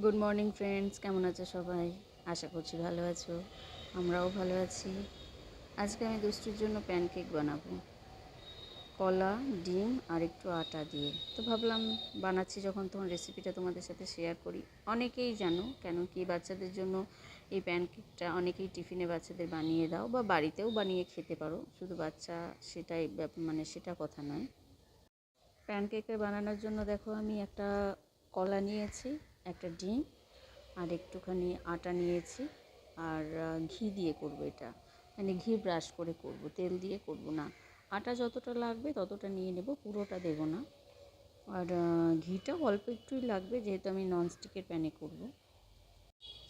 Good morning friends, কেমন আছো সবাই? আশা করছি ভালো আছো। আমরাও ভালো আছি। আজকে আমি দুষ্টুর জন্য প্যানকেক বানাবো, কলা, ডিম আর একটু আটা দিয়ে। তো ভাবলাম বানাচ্ছি যখন তখন রেসিপিটা তোমাদের সাথে শেয়ার করি। অনেকেই জানো, কেন কি বাচ্চাদের জন্য এই প্যানকেকটা অনেকেই টিফিনে বাচ্চাদের বানিয়ে দাও বা বাড়িতেও বানিয়ে খেতে পারো। শুধু বাচ্চা সেটাই সেটা কথা নয়। প্যানকেকের বানানোর জন্য দেখো আমি একটা কলা নিয়েছি, একটা ডিম আর একটুখানি আটা নিয়েছি। আর ঘি দিয়ে করব এটা, মানে ঘি ব্রাশ করে করব, তেল দিয়ে করব না। আটা যতটা লাগবে ততটা নিয়ে নেব, পুরোটা দেব না। আর ঘিটাও অল্প একটুই লাগবে, যেহেতু আমি ননস্টিকের প্যানে করব।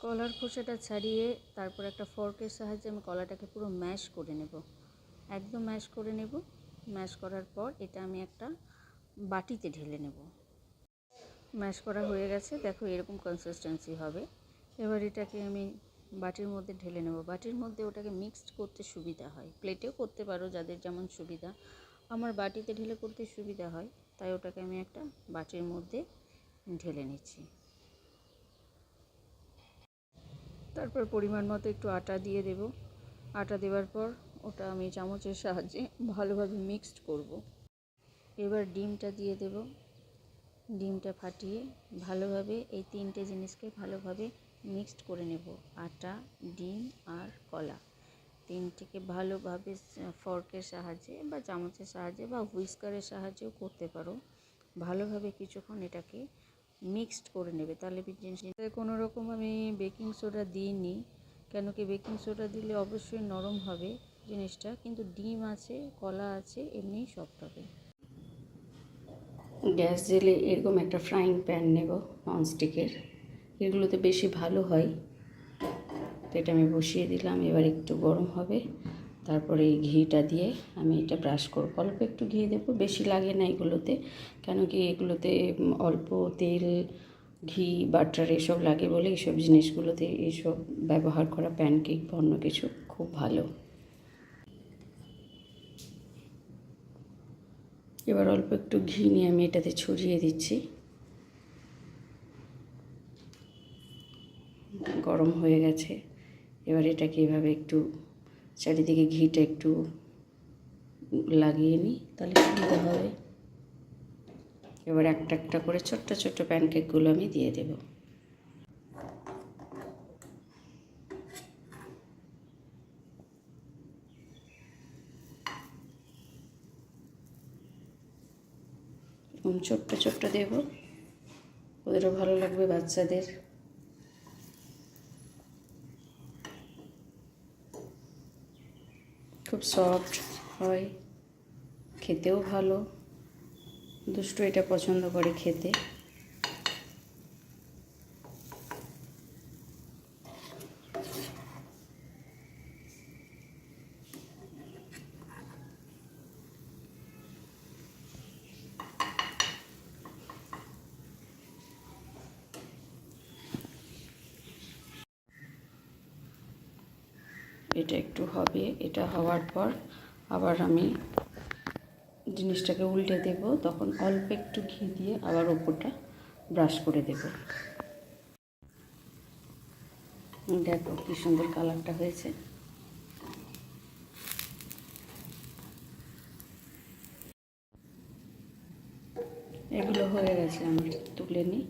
কলার খোসাটা ছাড়িয়ে তারপর একটা ফর্কের সাহায্যে আমি কলাটাকে পুরো ম্যাশ করে নেব, একদম ম্যাশ করে নেব। ম্যাশ করার পর এটা আমি একটা বাটিতে ঢেলে নেব। ম্যাশ করা হয়ে গেছে, দেখো এরকম কনসিস্টেন্সি হবে। এবার এটাকে আমি বাটির মধ্যে ঢেলে নেব। বাটির মধ্যে ওটাকে মিক্সড করতে সুবিধা হয়, প্লেটেও করতে পারো যাদের যেমন সুবিধা। আমার বাটিতে ঢেলে করতে সুবিধা হয়, তাই ওটাকে আমি একটা বাটির মধ্যে ঢেলে নিচ্ছি। তারপর পরিমাণ মতো একটু আটা দিয়ে দেব। আটা দেওয়ার পর ওটা আমি চামচের সাহায্যে ভালোভাবে মিক্সড করব। এবার ডিমটা দিয়ে দেব। ডিমটা ফাটিয়ে ভালোভাবে এই তিনটে জিনিসকে ভালোভাবে মিক্সড করে নেব। আটা, ডিম আর কলা তিনটিকে ভালোভাবে ফর্কের সাহায্যে বা চামচের সাহায্যে বা হুইস্কারের সাহায্যেও করতে পারো। ভালোভাবে কিছুক্ষণ এটাকে মিক্সড করে নেবে। তাহলে জিনিসটা কোনো রকম আমি বেকিং সোডা দিইনি, কেন কি বেকিং সোডা দিলে অবশ্যই নরম হবে জিনিসটা, কিন্তু ডিম আছে, কলা আছে, এমনিই সফট হবে। গ্যাস জেলে এরকম একটা ফ্রাইং প্যান নেব, ননস্টিকের, এগুলোতে বেশি ভালো হয়। তো এটা আমি বসিয়ে দিলাম, এবার একটু গরম হবে। তারপরে এই ঘিটা দিয়ে আমি এটা ব্রাশ করব। অল্প একটু ঘি দেবো, বেশি লাগে না এগুলোতে, কেন কি এগুলোতে অল্প তেল, ঘি, বাটার এসব লাগে বলে এইসব জিনিসগুলোতে এইসব ব্যবহার করা প্যানকেক বা অন্য কিছু খুব ভালো। এবার অল্প একটু ঘি নিয়ে আমি এটাতে ছড়িয়ে দিচ্ছি। গরম হয়ে গেছে, এবার এটাকে এভাবে একটু চারিদিকে ঘিটা একটু লাগিয়ে নিই, তাহলে সুবিধা হবে। এবার একটা একটা করে ছোট্ট ছোট্ট প্যানকেকগুলো আমি দিয়ে দেব। এরকম ছোট্ট ছোট্ট দেব, ওদেরও ভালো লাগবে বাচ্চাদের। খুব সফট হয়, খেতেও ভালো। দুষ্টু এটা পছন্দ করে খেতে। এটা একটু হবে, এটা হওয়ার পর আবার আমি জিনিসটাকে উল্টে দেব, তখন অল্প একটু ঘি দিয়ে আবার ওপরটা ব্রাশ করে দেব। দেখো কি সুন্দর কালারটা হয়েছে। এগুলো হয়ে গেছে, আমার তুলে নিই।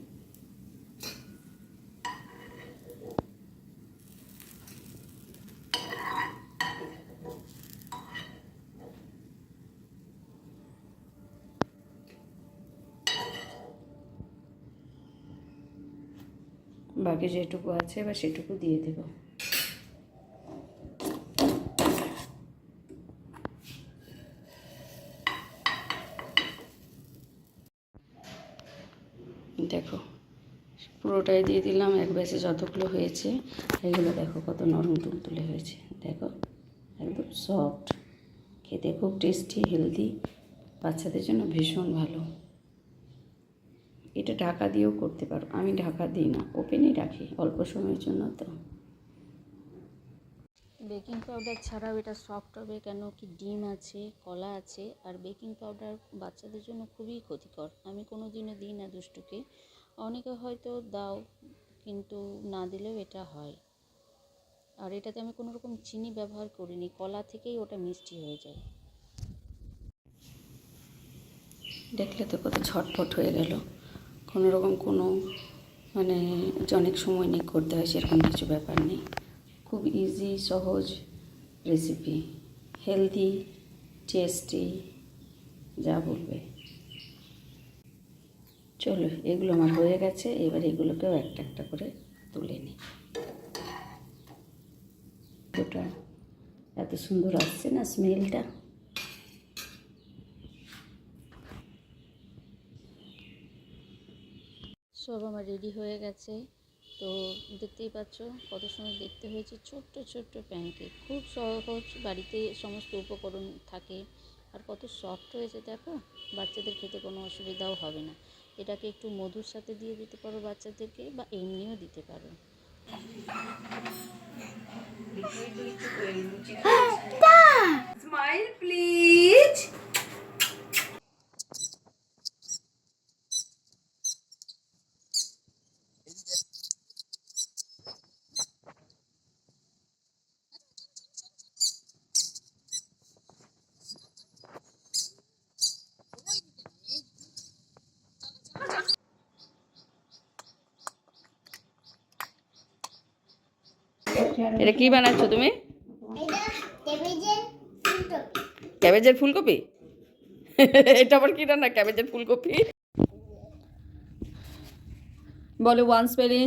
বাকি যেটুকু আছে এবার সেটুকু দিয়ে দেব। দেখো পুরোটাই দিয়ে দিলাম, এক ব্যাচে যতগুলো হয়েছে। এগুলো দেখো কত নরম তুলতুলে হয়েছে, দেখো একদম সফট, খেতে খুব টেস্টি, হেলদি, বাচ্চাদের জন্য ভীষণ ভালো। এটা ঢাকা দিয়েও করতে পারো, আমি ঢাকা দিই না, ওপেনই রাখি অল্প সময়ের জন্য। তো বেকিং পাউডার ছাড়াও এটা সফট হবে, কেন কি ডিম আছে, কলা আছে। আর বেকিং পাউডার বাচ্চাদের জন্য খুবই ক্ষতিকর, আমি কোনো দিনও দিই না দুষ্টুকে। অনেকে হয়তো দাও, কিন্তু না দিলেও এটা হয়। আর এটাতে আমি কোনো রকম চিনি ব্যবহার করিনি, কলা থেকেই ওটা মিষ্টি হয়ে যায়। দেখলে তো কত ঝটপট হয়ে গেল, কোনো রকম কোনো মানে অনেক সময় নিয়ে করতে হয় সেরকম কিছু ব্যাপার নেই। খুব ইজি সহজ রেসিপি, হেলদি, টেস্টি, যা বলবে। চলো, এগুলো আমার হয়ে গেছে, এবার এগুলোকেও একটা একটা করে তুলে নিই। ওটা এত সুন্দর আসছে না স্মেলটা। সব আমার রেডি হয়ে গেছে। তো দেখতেই পাচ্ছ কত সুন্দর দেখতে হয়েছে, ছোট্ট ছোট্ট প্যানকেক, খুব সহজ, বাড়িতে সমস্ত উপকরণ থাকে। আর কত সফট হয়েছে দেখো, বাচ্চাদের খেতে কোনো অসুবিধাও হবে না। এটাকে একটু মধুর সাথে দিয়ে দিতে পারো বাচ্চাদেরকে, বা এমনিও দিতে পারো। Smile please. এটা কি বানাচ্ছ তুমি? ক্যাবেজের ফুলকপি? এটা আবার কি রান্না, ক্যাবেজের ফুলকপি? বলো ওয়ান স্পেলিং।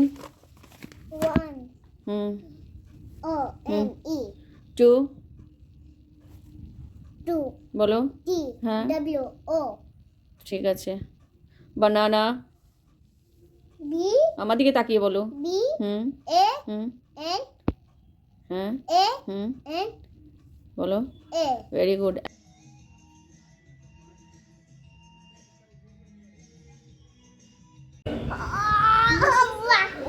টু। বলো। হ্যাঁ, ঠিক আছে। বানানা। আমার দিকে তাকিয়ে বলো। হুম হুম হ্যাঁ হুম বলো। Very good.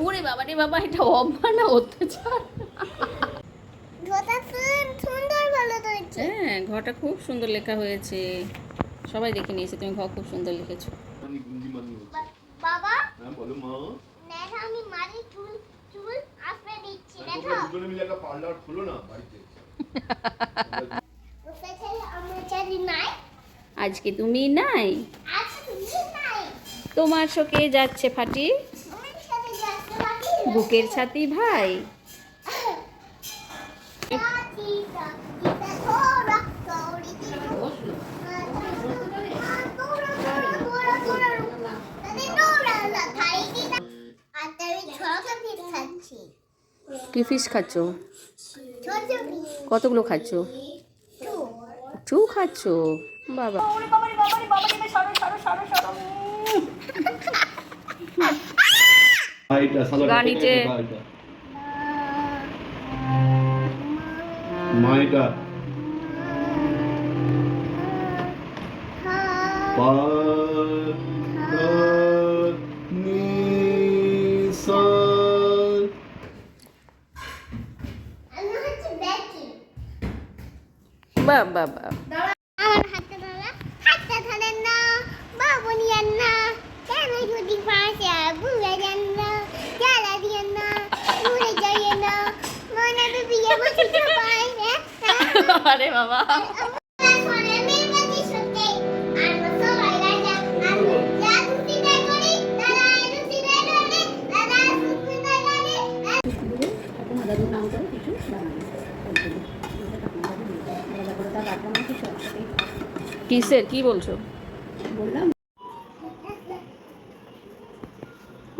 ওরে বাবা রে বাবা, এটা অবাক না অত্যাচার। হ্যাঁ, ঘটা খুব সুন্দর লেখা হয়েছে, সবাই দেখে নিয়েছে, তুমি ঘ খুব সুন্দর লিখেছো। বাবা, হ্যাঁ বলো মা। দেখো আমি মারি চুল চুল আপনি দিচ্ছি, দেখো তোমরা দুজনে মিলে একটা পার্লার খুলো না বাড়িতে। আজকে তুমি নাই, আজকে তুমি নাই, তোমার শোকে যাচ্ছে ফাটি, আমার সাথে যাচ্ছে বাকি বুকের ছাতি ভাই। কি ফিশ খাচ্ছ? কতগুলো খাচ্ছ? টু খাচ্ছ? বাবা, গানিতে মাইটা পা নি সা। বাবা, আমার হাতটা ধরা, হাতটা ধরেন না, বাবু নিয়েন না, কেন যদি পাশে বুঝে যান না, জ্বালা দিয়েন না, ঘুরে যাইয়েন না, মনে বিয়ে বসে পায়। আরে বাবা, কিসের কি বলছো? বললাম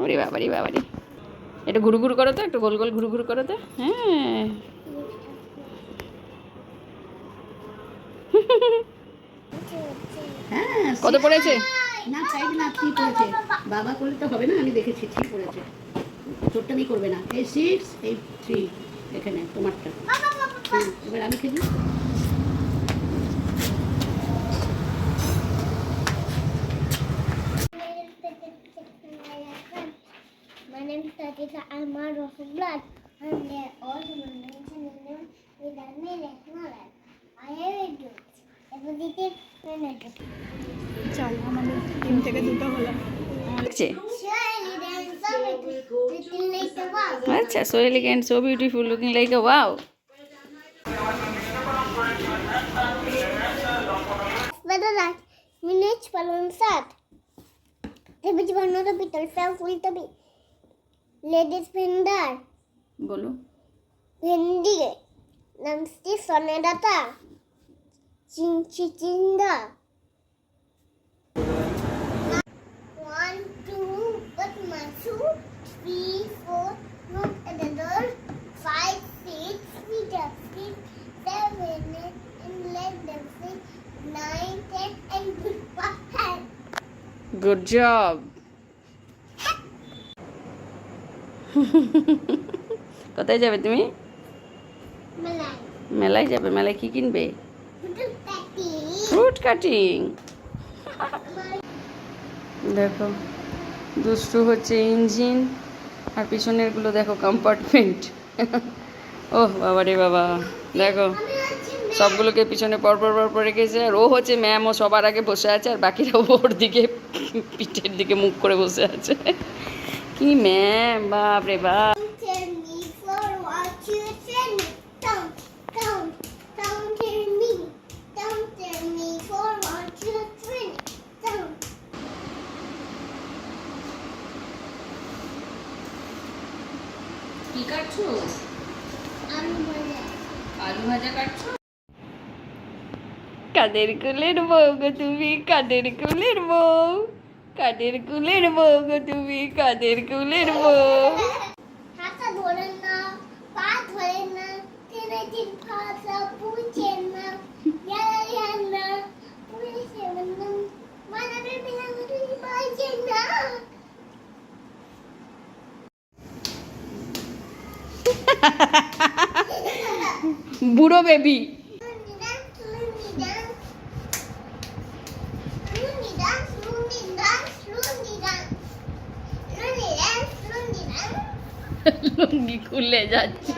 ওরে বাবারি বাবারি, এটা ঘুরু ঘুরু করো তো, একটু গোল গোল ঘুরু ঘুরু করো তো। হ্যাঁ, হ্যাঁ কত পড়েছে? না সাইড না থ্রি পড়েছে, বাবা করলে তো হবে না, আমি দেখেছি থ্রি পড়েছে, ছোট্ট নেই করবে না, এই সিক্স এই থ্রি এখানে তোমারটা। হ্যাঁ এবার আমি খেলি। My name is Tatika. I'm a of blood. I'm there all the mentioning them with a minute knowledge. I have a good. A positive negative. দেখছে Surely there is something written like আচ্ছা, so elegant, so beautiful, looking like a wow. Verdad, minutes balançat. Tapi cuma nota pital fell full tapi. Ladies vendar. বলো। Vendi. Namsti sonedata. Cincinda. 1, 2, but masu. 3, 4, look at the door. 5, 6, we just 7, and let them sit. 9, 10, and goodbye. Good job. কোথায় যাবে তুমি? Malay. মেলায় যাবে। মেলায় কি কিনবে? Betul tadi. Fruit cutting. দেখো, দুষ্টু হচ্ছে ইঞ্জিন, আর পিছনেরগুলো দেখো কম্পার্টমেন্ট। ওহ বাবা রে বাবা, দেখো সবগুলোকে পিছনে পরপর পরপর রেখেছে, আর ও হচ্ছে ম্যাম, ও সবার আগে বসে আছে, আর বাকিরা ওর দিকে পিঠের দিকে মুখ করে বসে আছে। কি ম্যাম, বাপ রে বাপ। Tell me for what you send me. Don't tell me. Don't tell me for what you send me. Don't. কি কাটছো? I'm gonna. আলু ভাজা কাটছো? কাদের কুলের বউ গো তুমি, কাদের কুলের বউ, কাদের কুলের বউ গো তুমি, কাদের কুলের বউ। হাতা ধরে না, পা ধরে না, টেনে দিন ভাষা বুঝে না, গেলে না, পুলিশে না, মানাবে বিনা তুই বাজে না। বুড়ো বেবি। লুঙ্গি খুলে যাচ্ছে।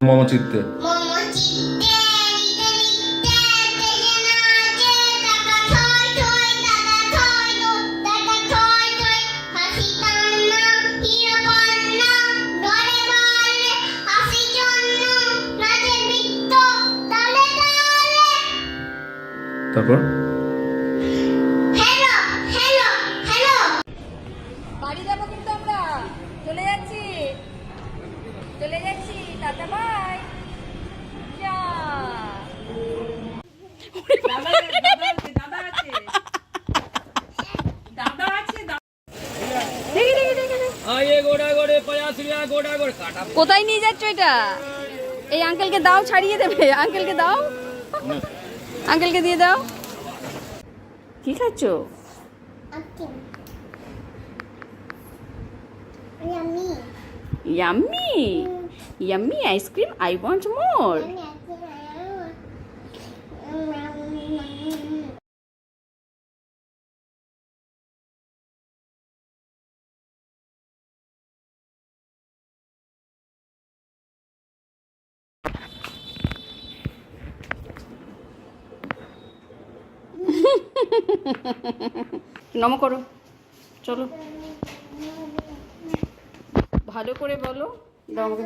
মম চিত্তে তারপর বাড়ি যাবো কিন্তু আমরা, চলে যাচ্ছি, চলে যাচ্ছি, টাটা বাই। যা কোথায় নিয়ে যাচ্ছ এটা? এই আঙ্কেলকে দাও, ছাড়িয়ে দেবে। আঙ্কেলকে দাও, আঙ্কেলকে দিয়ে দাও। কি খাচ্ছ? Yummy, yummy ice cream, I want মোর। নম করো, চলো ভালো করে বলো। দাও আমাকে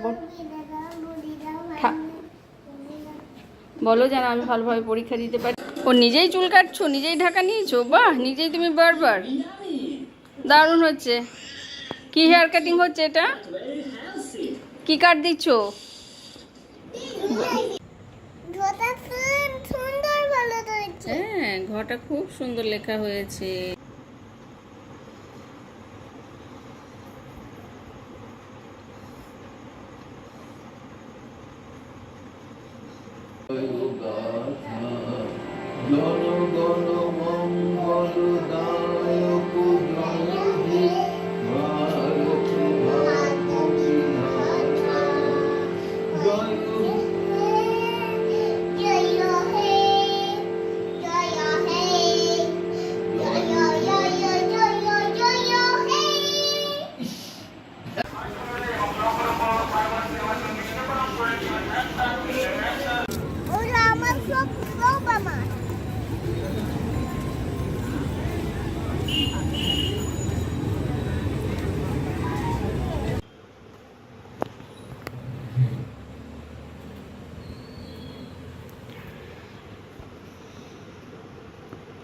বলো যেন আমি ভালোভাবে পরীক্ষা দিতে পারি। ও নিজেই চুল কাটছো, নিজেই ঢাকা নিয়েছো, বাহ, নিজেই তুমি বারবার। দারুণ হচ্ছে। কি হেয়ার কাটিং হচ্ছে এটা? কি কাট দিচ্ছ? হ্যাঁ, ঘটা খুব সুন্দর লেখা হয়েছে।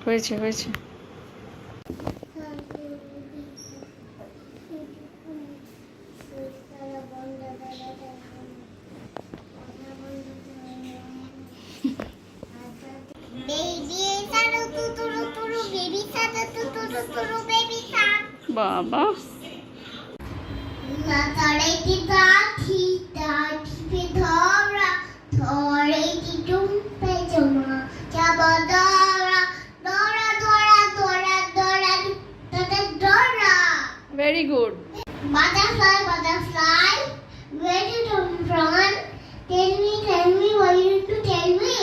হয়েছে হয়েছে। Baby shark, tuturu turu, baby shark, tuturu turu, baby shark. বাবা La tare ti da ti pe dhora, thore ti tum pe jama, chaba dora, dora dora dora dora, dora dora. Very good. Butterfly, butterfly, where did you come from? Tell me, what you to tell me?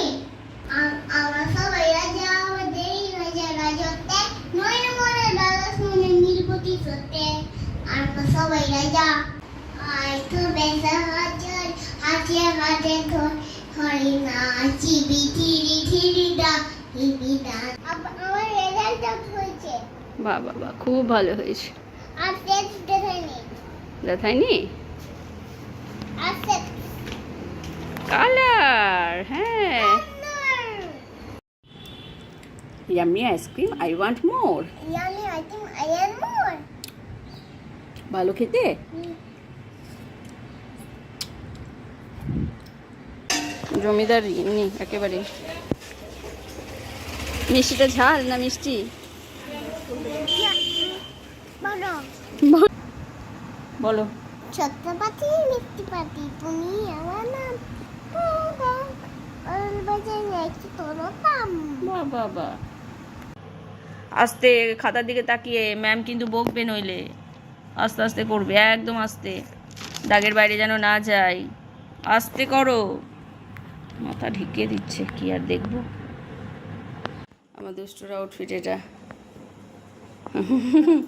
Our সবাই রাজা, আমাদের রাজা রাজতে, নয় মনে দাস মনে নির্পতি সতে, আমরা সবাই রাজা। আই তো বেসা হাজার, হাতে হাতে ধরি না, চিবি থিরি থিরি দা, হিবি দা। আমার রেজাল্ট হয়েছে। বাহ বাহ বাহ, খুব ভালো হয়েছে। আর টেস্ট দেখাইনি। দেখায়নি? আর টেস্ট কালার, হ্যাঁ। Yummy ice cream, I want more. Yummy, I think I am more. ভালো খেতে? জমিদার এমনি একেবারে। মিষ্টিটা ঝাল না মিষ্টি? বলো বলো। ছোট্ট পাতি মিষ্টি পাতি তুমি আমার নাম একটু তোলো পাম বাহ বাহ বাহ। আস্তে, খাতার দিকে তাকিয়ে, ম্যাম কিন্তু বকবে নইলে। আস্তে আস্তে করবে, একদম আস্তে, দাগের বাইরে যেন না যায়। আস্তে করো। মাথা ঢেকে দিচ্ছে, কি আর দেখবো। আমার দুষ্টুর আউটফিট এটা।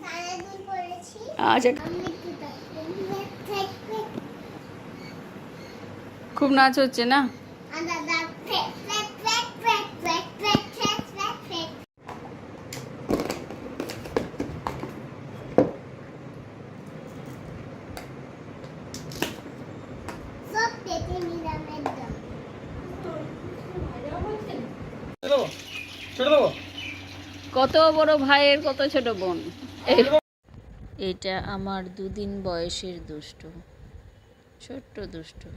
সারাদিন পড়েছি আচ্ছা, আমি একটু থাকবে খুব নাচ হচ্ছে না? আদা দা fake fake fake fake fake fake fake fake fake সব পেটে নিলামের দাম কত বড় ভাইয়ের কত ছোট বোন। এটা আমার 2 দিন বয়সের দুষ্টু, ছোট্ট দুষ্টু।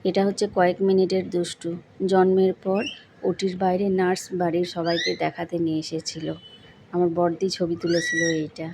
এটা হচ্ছে কয়েক মিনিটের দুষ্টু। জন্মের পর ওটির বাইরে নার্স বাড়ির সবাইকে দেখাতে নিয়ে এসেছিল। আমার বড়দি ছবি তুলেছিল এইটা।